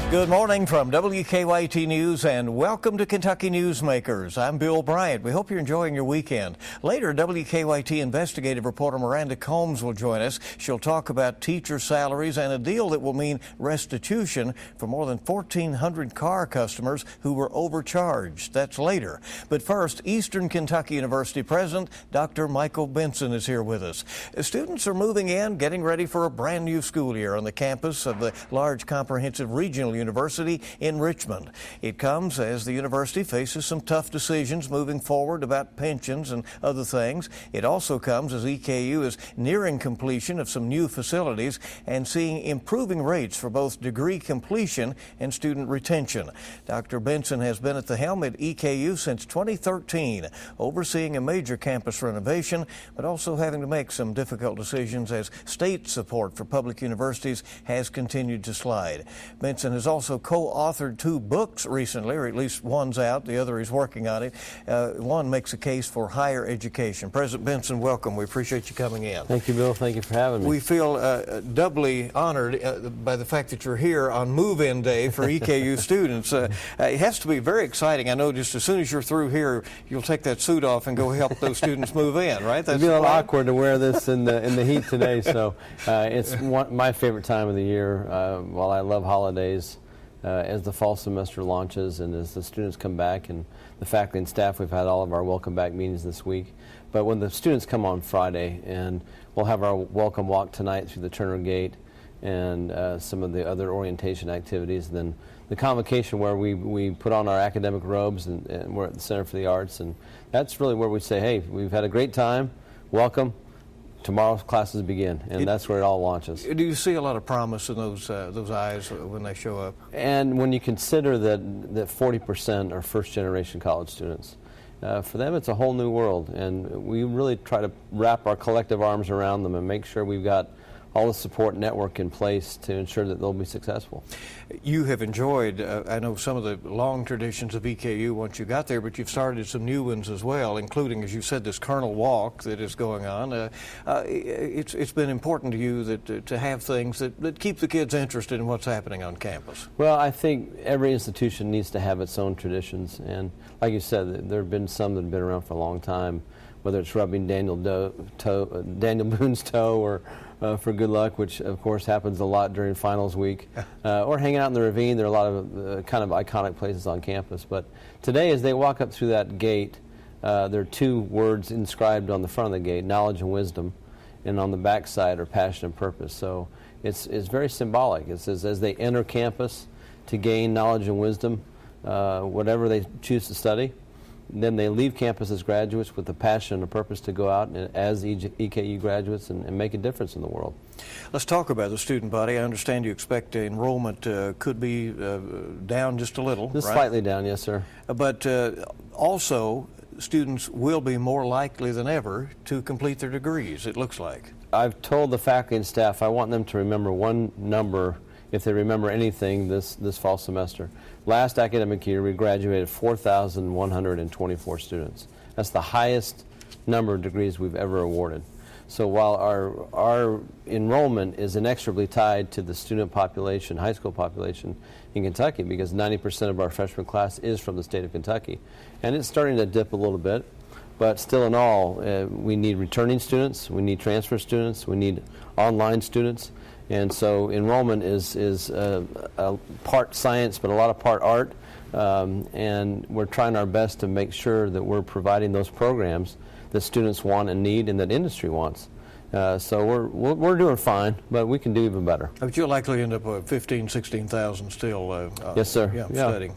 Good morning from WKYT News and welcome to Kentucky Newsmakers. I'm Bill Bryant. We hope you're enjoying your weekend. Later, WKYT investigative reporter Miranda will join us. She'll talk about teacher salaries and a deal that will mean restitution for more than 1,400 car customers who were overcharged. That's later. But first, Eastern Kentucky University President Dr. Michael Benson is here with us. Students are moving in, getting ready for a brand new school year on the campus of the large comprehensive regional university in Richmond. It comes as the university faces some tough decisions moving forward about pensions and other things. It also comes as EKU is nearing completion of some new facilities and seeing improving rates for both degree completion and student retention. Dr. Benson has been at the helm at EKU since 2013, overseeing a major campus renovation, but also having to make some difficult decisions as state support for public universities has continued to slide. Benson has also co-authored 2 books recently, or at least one's out, the other is working on it. One makes a case for higher education. President Benson, welcome. We appreciate you coming in. Thank you, Bill. Thank you for having me. We feel doubly honored by the fact that you're here on move-in day for EKU students. It has to be very exciting. I know just as soon as you're through here, you'll take that suit off and go help those students move in, right? It'd be a little awkward to wear this in the heat today, so it's my favorite time of the year. While I love holidays, as the fall semester launches and as the students come back, and the faculty and staff, we've had all of our welcome back meetings this week. But when the students come on Friday, and we'll have our welcome walk tonight through the Turner Gate and some of the other orientation activities, then the convocation where we put on our academic robes and we're at the Center for the Arts, and that's really where we say, hey, we've had a great time, welcome. Tomorrow's classes begin, and that's where it all launches. Do you see a lot of promise in those eyes when they show up? And when you consider that 40% are first-generation college students, for them it's a whole new world, and we really try to wrap our collective arms around them and make sure we've got all the support network in place to ensure that they'll be successful. You have enjoyed, I know, some of the long traditions of EKU once you got there, but you've started some new ones as well, including, as you said, this Colonel Walk that is going on. It's been important to you that to have things that keep the kids interested in what's happening on campus. Well, I think every institution needs to have its own traditions, and like you said, there have been some that have been around for a long time, whether it's rubbing Daniel Boone's toe or for good luck, which of course happens a lot during finals week, or hanging out in the ravine. There are a lot of kind of iconic places on campus. But today, as they walk up through that gate, there are 2 words inscribed on the front of the gate: knowledge and wisdom, and on the back side are passion and purpose. So it's very symbolic. It says as they enter campus to gain knowledge and wisdom, whatever they choose to study, then they leave campus as graduates with a passion and a purpose to go out and as EKU graduates and make a difference in the world. Let's talk about the student body. I understand you expect enrollment could be down just a little, Just right? Slightly down, yes, sir. But also, students will be more likely than ever to complete their degrees, it looks like. I've told the faculty and staff I want them to remember one number if they remember anything this fall semester. Last academic year, we graduated 4,124 students. That's the highest number of degrees we've ever awarded. So while our enrollment is inexorably tied to the student population, high school population in Kentucky, because 90% of our freshman class is from the state of Kentucky, and it's starting to dip a little bit, but still in all, we need returning students, we need transfer students, we need online students. And so enrollment is a part science, but a lot of part art, and we're trying our best to make sure that we're providing those programs that students want and need and that industry wants. So we're doing fine, but we can do even better. But you'll likely end up with 15,000, 16,000 still yes, sir. Studying.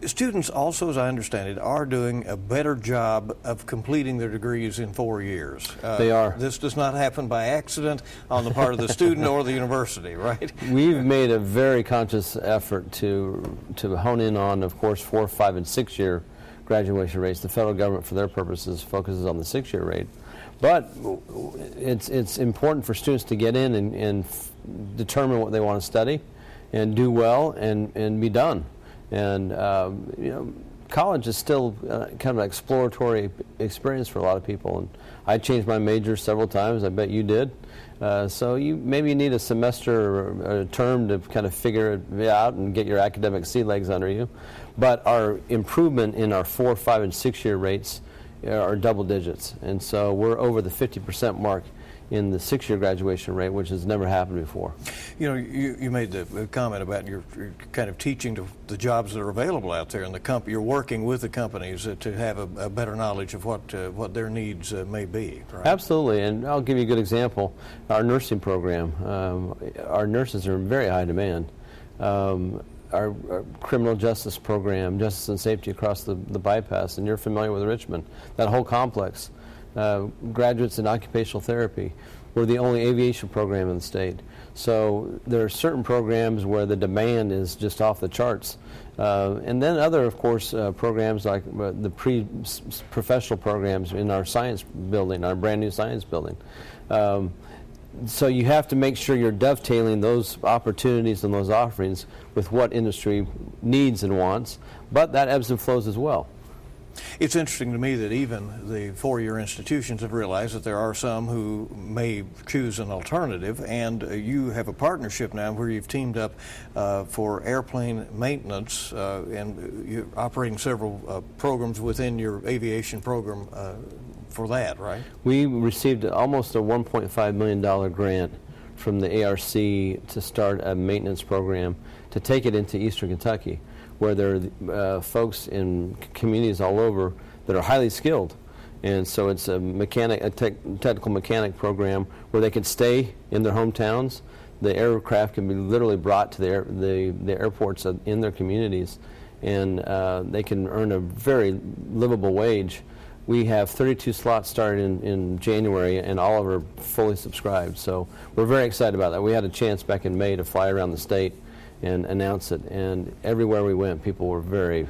Students also, as I understand it, are doing a better job of completing their degrees in 4 years. They are. This does not happen by accident on the part of the student or the university, right? We've made a very conscious effort to hone in on, of course, 4-, 5-, and 6-year graduation rates. The federal government, for their purposes, focuses on the 6-year rate. But it's important for students to get in and determine what they want to study and do well and be done. And college is still kind of an exploratory experience for a lot of people. And I changed my major several times. I bet you did. So you maybe need a semester or a term to kind of figure it out and get your academic sea legs under you. But our improvement in our 4-, 5-, and 6-year rates are double digits. And so we're over the 50% mark in the 6-year graduation rate, which has never happened before. You know, you made the comment about you're kind of teaching the jobs that are available out there, and you're working with the companies to have a better knowledge of what their needs may be. Right? Absolutely, and I'll give you a good example. Our nursing program, our nurses are in very high demand. Our criminal justice program, justice and safety across the bypass, and you're familiar with Richmond, that whole complex. Graduates in occupational therapy. We're the only aviation program in the state. So there are certain programs where the demand is just off the charts. And then other, of course, programs like the pre-professional programs in our science building, our brand new science building. So you have to make sure you're dovetailing those opportunities and those offerings with what industry needs and wants, but that ebbs and flows as well. It's interesting to me that even the 4-year institutions have realized that there are some who may choose an alternative, and you have a partnership now where you've teamed up for airplane maintenance, and you're operating several programs within your aviation program for that, right? We received almost a $1.5 million grant from the ARC to start a maintenance program to take it into Eastern Kentucky, where there are folks in communities all over that are highly skilled. And so it's a technical mechanic program where they can stay in their hometowns. The aircraft can be literally brought to the airports in their communities, and they can earn a very livable wage. We have 32 slots started in January, and all of them are fully subscribed. So we're very excited about that. We had a chance back in May to fly around the state and announce it, and everywhere we went, people were very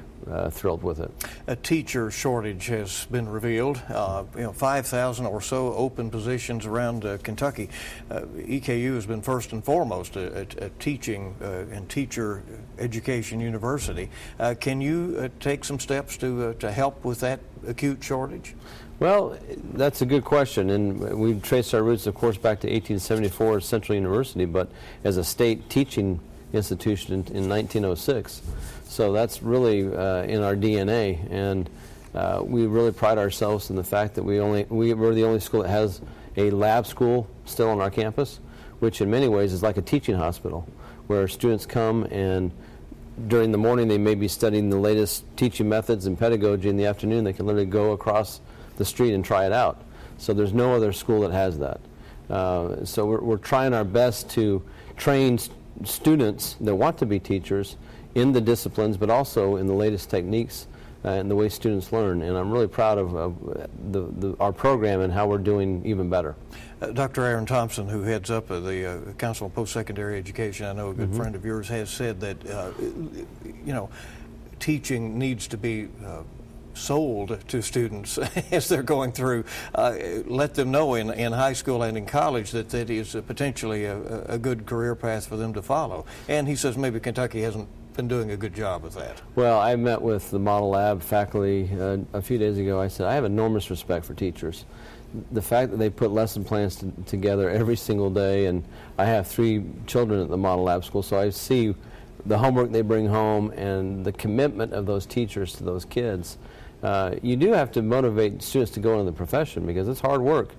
thrilled with it. A teacher shortage has been revealed. 5,000 or so open positions around Kentucky. EKU has been first and foremost a teaching and teacher education university. Can you take some steps to help with that acute shortage? Well, that's a good question, and we've traced our roots, of course, back to 1874 as Central University, but as a state teaching institution in 1906. So that's really in our DNA, and we really pride ourselves in the fact that we're the only school that has a lab school still on our campus, which in many ways is like a teaching hospital, where students come and during the morning they may be studying the latest teaching methods and pedagogy. In the afternoon they can literally go across the street and try it out. So there's no other school that has that. So we're trying our best to train students that want to be teachers in the disciplines, but also in the latest techniques and the way students learn. And I'm really proud of our program and how we're doing even better. Dr. Aaron Thompson, who heads up the Council on Post-Secondary Education, I know a good friend of yours, has said that teaching needs to be sold to students as they're going through. Let them know in high school and in college that that is potentially a good career path for them to follow. And he says maybe Kentucky hasn't been doing a good job with that. Well, I met with the Model Lab faculty a few days ago. I said, I have enormous respect for teachers. The fact that they put lesson plans together every single day, and I have 3 children at the Model Lab school, so I see the homework they bring home and the commitment of those teachers to those kids. You do have to motivate students to go into the profession because it's hard work.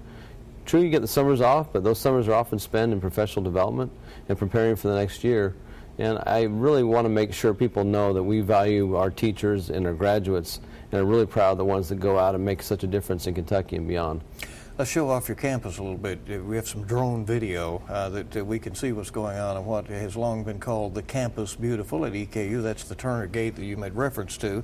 True, you get the summers off, but those summers are often spent in professional development and preparing for the next year. And I really want to make sure people know that we value our teachers and our graduates, and are really proud of the ones that go out and make such a difference in Kentucky and beyond. Let's show off your campus a little bit. We have some drone video that we can see what's going on in what has long been called the Campus Beautiful at EKU. That's the Turner Gate that you made reference to,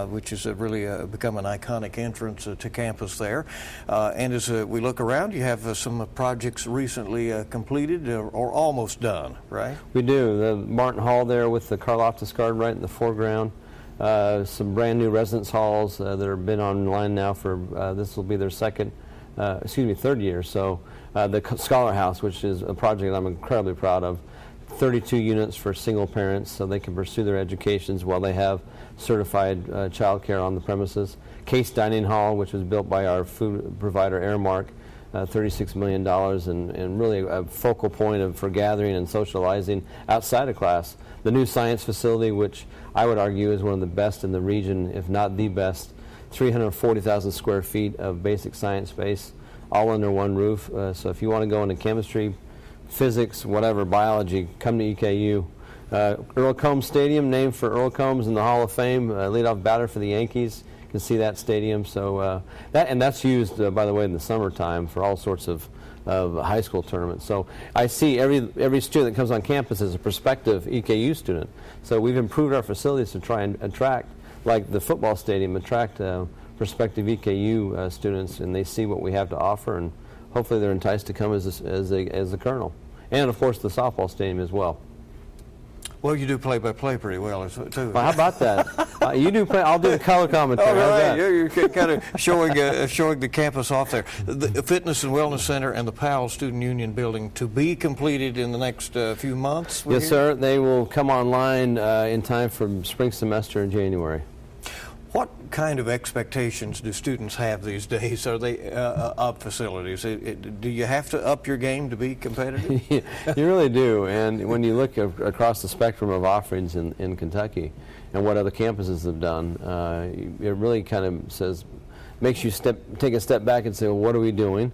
which has really become an iconic entrance to campus there. And as we look around, you have some projects recently completed or almost done, right? We do. The Martin Hall there with the Karloftis Garden right in the foreground. Some brand new residence halls that have been online now for, this will be their third year. So the Scholar House, which is a project I'm incredibly proud of. 32 units for single parents so they can pursue their educations while they have certified child care on the premises. Case Dining Hall, which was built by our food provider Airmark, $36 million, and really a focal point for gathering and socializing outside of class. The new science facility, which I would argue is one of the best in the region, if not the best, 340,000 square feet of basic science space, all under one roof. So if you want to go into chemistry, physics, whatever, biology, come to EKU. Earl Combs Stadium, named for Earl Combs in the Hall of Fame, leadoff batter for the Yankees. You can see that stadium. So that's used, by the way, in the summertime for all sorts of high school tournaments. So I see every student that comes on campus as a prospective EKU student. So we've improved our facilities to try and attract, like the football stadium, attract prospective EKU students, and they see what we have to offer, and hopefully they're enticed to come as a colonel. And of course the softball stadium as well. Well, you do play-by-play pretty well, too. Well, how about that? You do play. I'll do the color commentary. All right, you're kind of showing the campus off there. The Fitness and Wellness Center and the Powell Student Union building to be completed in the next few months? Yes, sir. They will come online in time for spring semester in January. What kind of expectations do students have these days? Are they up facilities? Do you have to up your game to be competitive? You really do. And when you look across the spectrum of offerings in Kentucky and what other campuses have done, it really kind of makes you take a step back and say, well, what are we doing?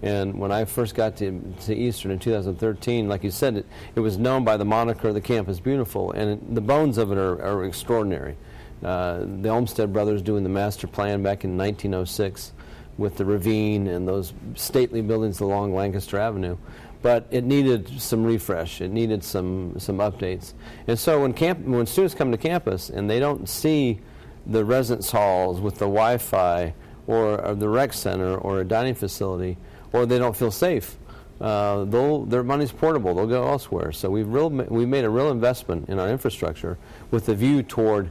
And when I first got to Eastern in 2013, like you said, it was known by the moniker "The Campus Beautiful," and the bones of it are extraordinary. The Olmsted brothers doing the master plan back in 1906 with the ravine and those stately buildings along Lancaster Avenue. But it needed some refresh. It needed some updates. And so when students come to campus and they don't see the residence halls with the Wi-Fi or the rec center or a dining facility, or they don't feel safe, their money's portable. They'll go elsewhere. So we've made a real investment in our infrastructure with the view toward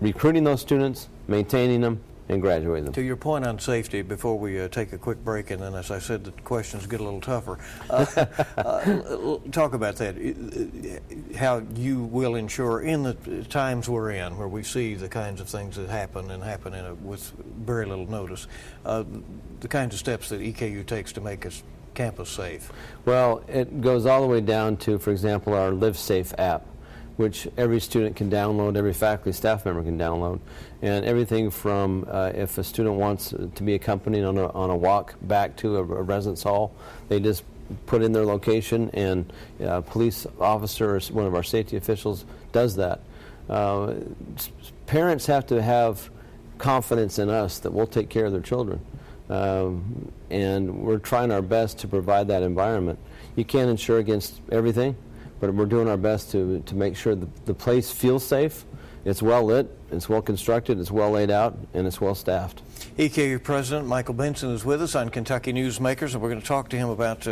recruiting those students, maintaining them, and graduating them. To your point on safety, before we take a quick break, and then, as I said, the questions get a little tougher, talk about that, how you will ensure in the times we're in, where we see the kinds of things that happen with very little notice, the kinds of steps that EKU takes to make us campus safe. Well, it goes all the way down to, for example, our Live Safe app, which every student can download, every faculty staff member can download, and everything from if a student wants to be accompanied on a walk back to a residence hall, they just put in their location, and a police officer or one of our safety officials does that. Parents have to have confidence in us that we'll take care of their children, and we're trying our best to provide that environment. You can't insure against everything, but we're doing our best to make sure that the place feels safe, it's well lit, it's well constructed, it's well laid out, and it's well staffed. EKU President Michael Benson is with us on Kentucky Newsmakers, and we're going to talk to him about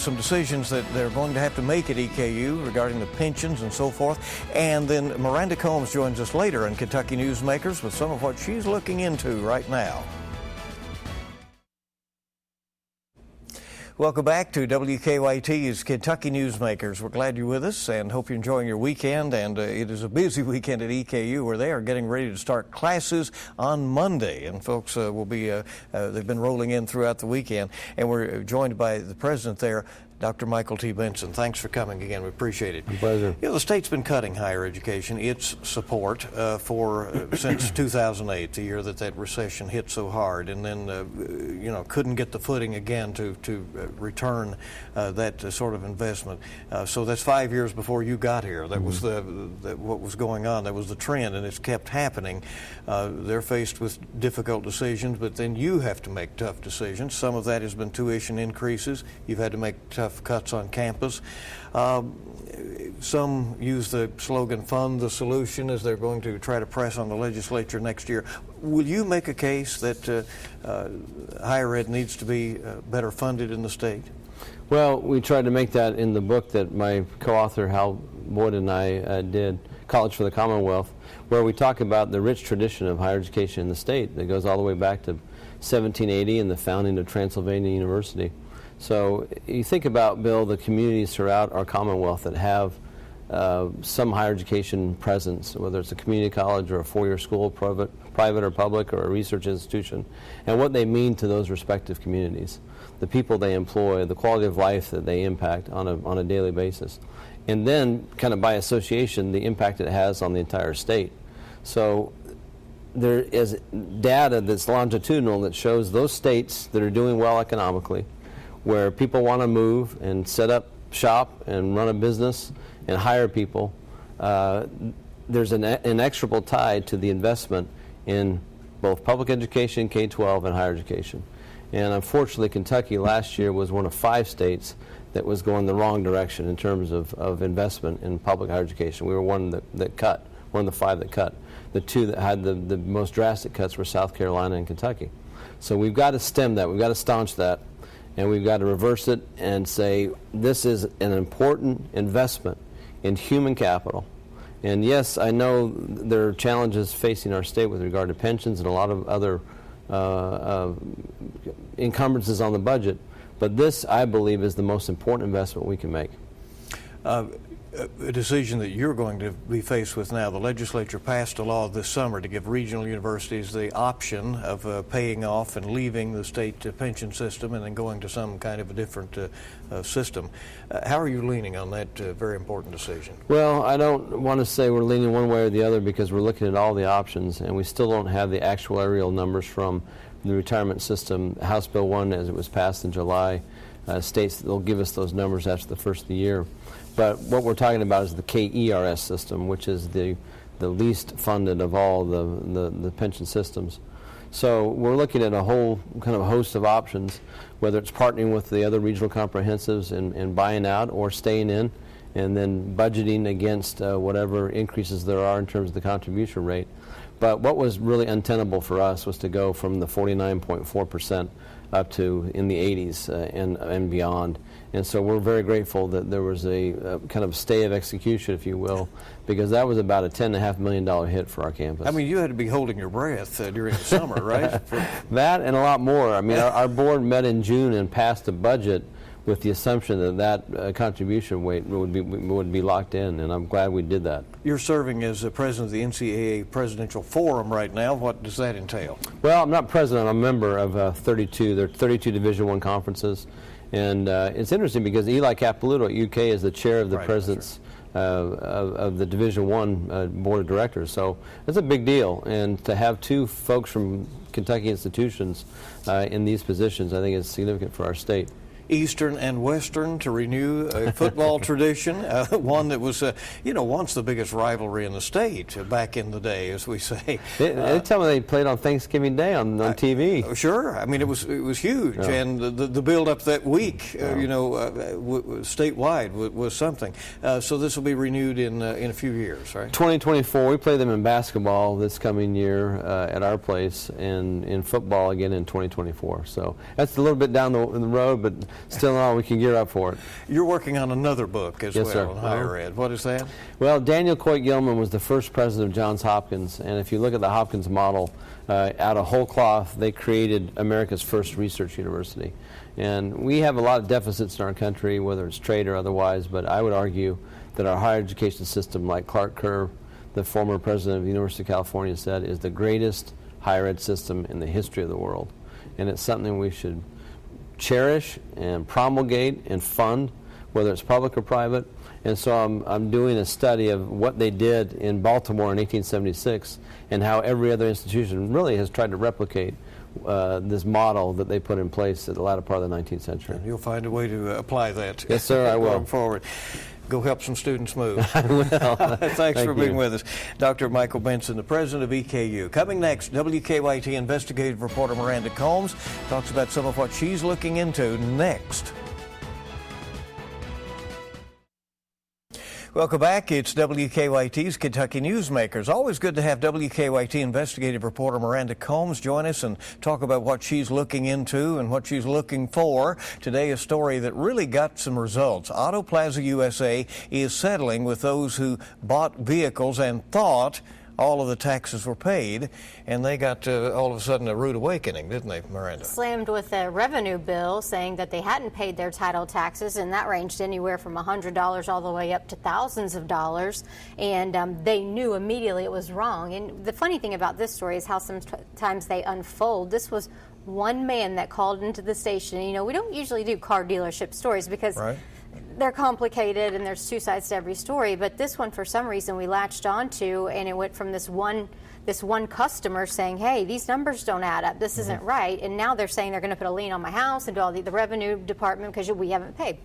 some decisions that they're going to have to make at EKU regarding the pensions and so forth. And then Miranda Combs joins us later on Kentucky Newsmakers with some of what she's looking into right now. Welcome back to WKYT's Kentucky Newsmakers. We're glad you're with us and hope you're enjoying your weekend. And it is a busy weekend at EKU, where they are getting ready to start classes on Monday. And folks will be, they've been rolling in throughout the weekend. And we're joined by the president there, Dr. Michael T. Benson. Thanks for coming again. We appreciate it. My pleasure. You know, the state's been cutting higher education, its support, since 2008, the year that recession hit so hard, and then, couldn't get the footing again to return that sort of investment. So that's 5 years before you got here. That was what was going on. That was the trend, and it's kept happening. They're faced with difficult decisions, but then you have to make tough decisions. Some of that has been tuition increases. You've had to make tough cuts on campus. Some use the slogan "Fund the Solution" as they're going to try to press on the legislature next year. Will you make a case that higher ed needs to be better funded in the state? Well, we tried to make that in the book that my co-author Hal Boyd and I did, College for the Commonwealth, where we talk about the rich tradition of higher education in the state that goes all the way back to 1780 and the founding of Transylvania University. So you think about, Bill, the communities throughout our Commonwealth that have some higher education presence, whether it's a community college or a four-year school, private or public, or a research institution, and what they mean to those respective communities, the people they employ, the quality of life that they impact on a daily basis, and then kind of by association the impact it has on the entire state. So there is data that's longitudinal that shows those states that are doing well economically, where people want to move and set up shop and run a business and hire people, there's an inexorable tie to the investment in both public education, K-12, and higher education. And unfortunately, Kentucky last year was one of 5 states that was going the wrong direction in terms of investment in public higher education. We were one that cut, one of the 5 that cut. The 2 that had the most drastic cuts were South Carolina and Kentucky. So we've got to stem that, we've got to staunch that, and we've got to reverse it and say this is an important investment in human capital. And yes, I know there are challenges facing our state with regard to pensions and a lot of other encumbrances on the budget, but this, I believe, is the most important investment we can make. A decision that you're going to be faced with now. The legislature passed a law this summer to give regional universities the option of paying off and leaving the state pension system and then going to some kind of a different system. How are you leaning on that very important decision? Well, I don't want to say we're leaning one way or the other because we're looking at all the options and we still don't have the actuarial numbers from the retirement system. House Bill 1, as it was passed in July, states that they'll give us those numbers after the first of the year. But what we're talking about is the KERS system, which is the least funded of all the pension systems. So we're looking at a whole kind of host of options, whether it's partnering with the other regional comprehensives and buying out, or staying in and then budgeting against whatever increases there are in terms of the contribution rate. But what was really untenable for us was to go from the 49.4% up to in the 80s and beyond. And so we're very grateful that there was a kind of stay of execution, if you will, because that was about a $10.5 million hit for our campus. I mean, you had to be holding your breath during the summer, right? That and a lot more. I mean, our board met in June and passed a budget with the assumption that contribution rate would be locked in, and I'm glad we did that. You're serving as the president of the NCAA Presidential Forum right now. What does that entail? Well, I'm not president. I'm a member of 32. There are 32 Division I conferences, and it's interesting because Eli Capilouto at UK is the chair of the president's of the Division I board of directors. So it's a big deal, and to have 2 folks from Kentucky institutions in these positions, I think is significant for our state. Eastern and Western to renew a football tradition, one that was, once the biggest rivalry in the state back in the day, as we say. They tell me they played on Thanksgiving Day on TV. Sure, I mean it was huge, and the build-up that week, statewide was something. So this will be renewed in a few years, right? 2024, we play them in basketball this coming year at our place, and in football again in 2024. So that's a little bit down the road, but still in all, we can gear up for it. You're working on another book as well on higher ed. What is that? Well, Daniel Coit-Gilman was the first president of Johns Hopkins, and if you look at the Hopkins model, out of whole cloth, they created America's first research university. And we have a lot of deficits in our country, whether it's trade or otherwise, but I would argue that our higher education system, like Clark Kerr, the former president of the University of California, said, is the greatest higher ed system in the history of the world. And it's something we should cherish and promulgate and fund, whether it's public or private. And so I'm doing a study of what they did in Baltimore in 1876 and how every other institution really has tried to replicate this model that they put in place at the latter part of the 19th century. And you'll find a way to apply that. Yes, sir, I will. Going forward. Go help some students move. I will. Thanks for being with us. Dr. Michael Benson, the president of EKU. Coming next, WKYT investigative reporter Miranda Combs talks about some of what she's looking into next. Welcome back. It's WKYT's Kentucky Newsmakers. Always good to have WKYT investigative reporter Miranda Combs join us and talk about what she's looking into and what she's looking for. Today, a story that really got some results. Auto Plaza USA is settling with those who bought vehicles and thought all of the taxes were paid, and they got all of a sudden a rude awakening, didn't they, Miranda? Slammed with a revenue bill saying that they hadn't paid their title taxes, and that ranged anywhere from $100 all the way up to thousands of dollars, and they knew immediately it was wrong. And the funny thing about this story is how sometimes they unfold. This was one man that called into the station. You know, we don't usually do car dealership stories because they're complicated and there's two sides to every story, but this one for some reason we latched onto, and it went from this one customer saying, hey, these numbers don't add up, this isn't right, and now they're saying they're going to put a lien on my house and do all the revenue department because we haven't paid.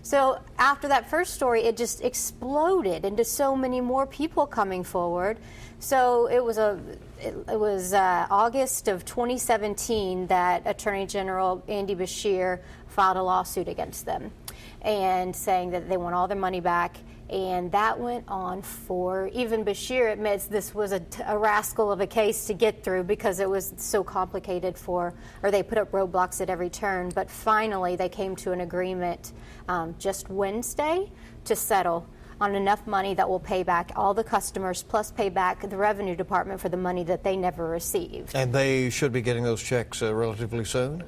So after that first story, it just exploded into so many more people coming forward. So it was August of 2017 that Attorney General Andy Beshear filed a lawsuit against them, and saying that they want all their money back. And that went on for, even Beshear admits this was a rascal of a case to get through because it was so complicated or they put up roadblocks at every turn. But finally they came to an agreement just Wednesday to settle on enough money that will pay back all the customers, plus pay back the revenue department for the money that they never received. And they should be getting those checks relatively soon?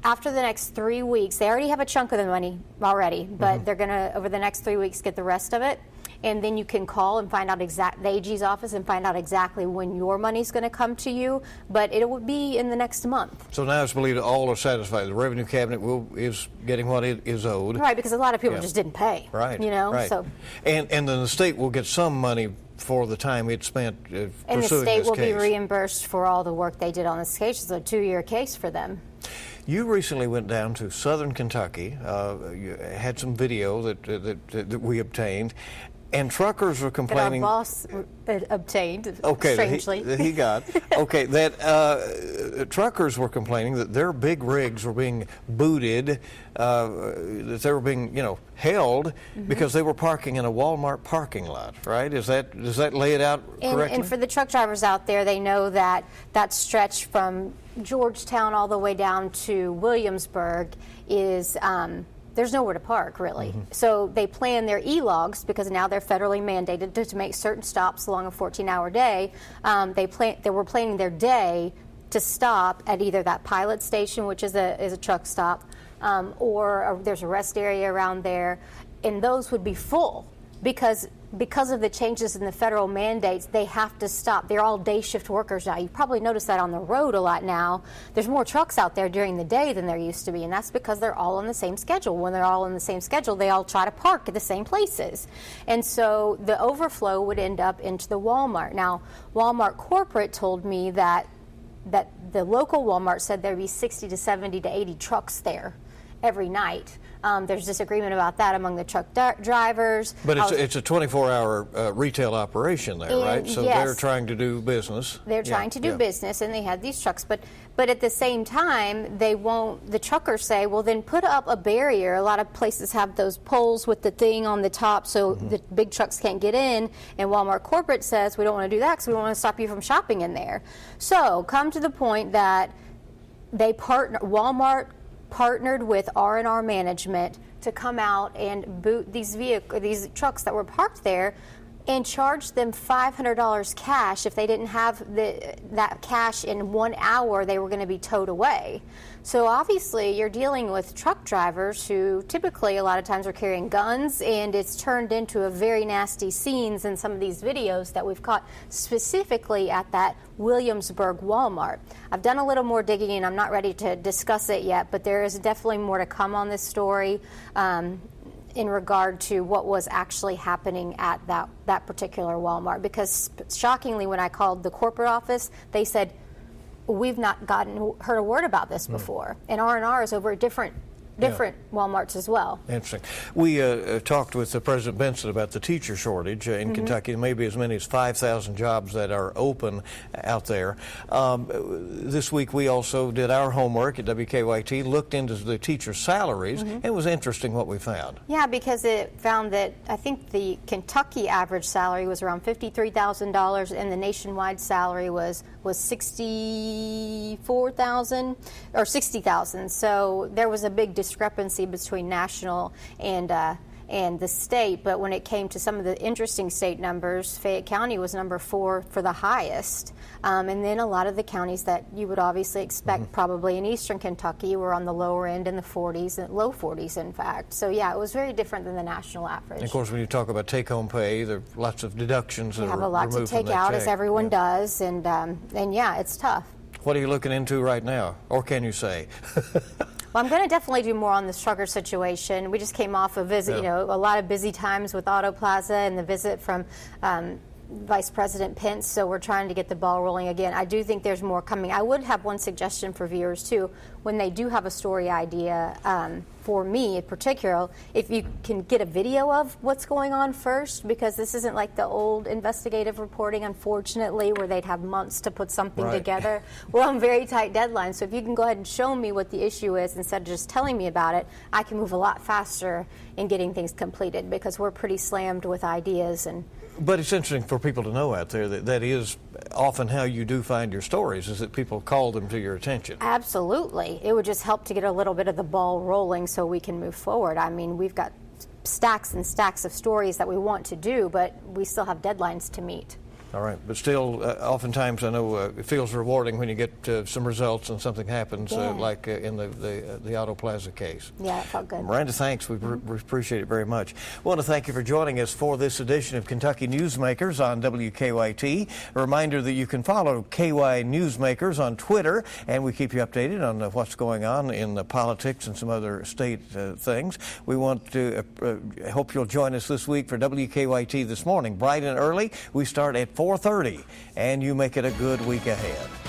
After the next 3 weeks. They already have a chunk of the money already, but they're going to, over the next 3 weeks, get the rest of it. And then you can call and find out the AG's office and find out exactly when your money's going to come to you, but it will be in the next month. So now it's believed all are satisfied. The revenue cabinet is getting what it is owed. Right, because a lot of people just didn't pay. Right. You know, right. so. And then the state will get some money for the time it spent pursuing this case. And the state will be reimbursed for all the work they did on this case. It's a 2-year case for them. You recently went down to southern Kentucky. You had some video that we obtained, and truckers were complaining. That our boss obtained, okay, strangely. that he got. Okay, that truckers were complaining that their big rigs were being booted, that they were being, held because they were parking in a Walmart parking lot. Right? Does that lay it out correctly? And for the truck drivers out there, they know that stretch from Georgetown all the way down to Williamsburg is there's nowhere to park, really. So they plan their e-logs because now they're federally mandated to make certain stops along a 14-hour day. They were planning their day to stop at either that pilot station, which is a truck stop, or there's a rest area around there, and those would be full because of the changes in the federal mandates. They have to stop. They're all day shift workers now. You probably notice that on the road a lot now. There's more trucks out there during the day than there used to be, and that's because they're all on the same schedule. When they're all on the same schedule, they all try to park at the same places. And so the overflow would end up into the Walmart. Now, Walmart corporate told me that the local Walmart said there'd be 60 to 70 to 80 trucks there every night. There's disagreement about that among the truck drivers. But it's a 24-hour retail operation there, right? So they're trying to do business. They're trying to do business, and they have these trucks. But at the same time, they won't. The truckers say, well, then put up a barrier. A lot of places have those poles with the thing on the top, so the big trucks can't get in. And Walmart corporate says we don't want to do that because we don't want to stop you from shopping in there. So come to the point that Walmart partnered with R&R management to come out and boot these trucks that were parked there and charge them $500 cash. If they didn't have that cash in 1 hour, they were going to be towed away. So obviously you're dealing with truck drivers who typically a lot of times are carrying guns, and it's turned into a very nasty scenes in some of these videos that we've caught specifically at that Williamsburg Walmart. I've done a little more digging and I'm not ready to discuss it yet, but there is definitely more to come on this story in regard to what was actually happening at that particular Walmart. Because shockingly, when I called the corporate office, they said, we've not heard a word about this before. And R&R is over different Walmarts as well. Interesting. We talked with President Benson about the teacher shortage in Kentucky. Maybe as many as 5,000 jobs that are open out there. This week we also did our homework at WKYT, looked into the teacher salaries. It was interesting what we found. Yeah, because it found that I think the Kentucky average salary was around $53,000 and the nationwide salary was $64,000 or $60,000. So there was a big discrepancy between national and and the state, but when it came to some of the interesting state numbers, Fayette County was number 4 for the highest. And then a lot of the counties that you would obviously expect probably in eastern Kentucky were on the lower end in the 40s, and low 40s in fact. So yeah, it was very different than the national average. And of course, when you talk about take-home pay, there are lots of deductions that You have are a lot to removed from take that out, check. as everyone does, and yeah, it's tough. What are you looking into right now, or can you say? Well, I'm going to definitely do more on this trucker situation. We just came off a visit, you know, a lot of busy times with Auto Plaza and the visit from Vice President Pence, so we're trying to get the ball rolling again. I do think there's more coming. I would have one suggestion for viewers, too. When they do have a story idea, for me in particular, if you can get a video of what's going on first, because this isn't like the old investigative reporting, unfortunately, where they'd have months to put something together. We're on very tight deadlines, so if you can go ahead and show me what the issue is instead of just telling me about it, I can move a lot faster in getting things completed, because we're pretty slammed with ideas. But it's interesting for people to know out there that that is often how you do find your stories, is that people call them to your attention. Absolutely. It would just help to get a little bit of the ball rolling so we can move forward. I mean, we've got stacks and stacks of stories that we want to do, but we still have deadlines to meet. All right, but still, oftentimes I know it feels rewarding when you get some results and something happens, like in the Auto Plaza case. Yeah, it felt good. Miranda, thanks. We appreciate it very much. I want to thank you for joining us for this edition of Kentucky Newsmakers on WKYT. A reminder that you can follow KY Newsmakers on Twitter, and we keep you updated on what's going on in the politics and some other state things. We want to hope you'll join us this week for WKYT This Morning. Bright and early, we start at 4:30, and you make it a good week ahead.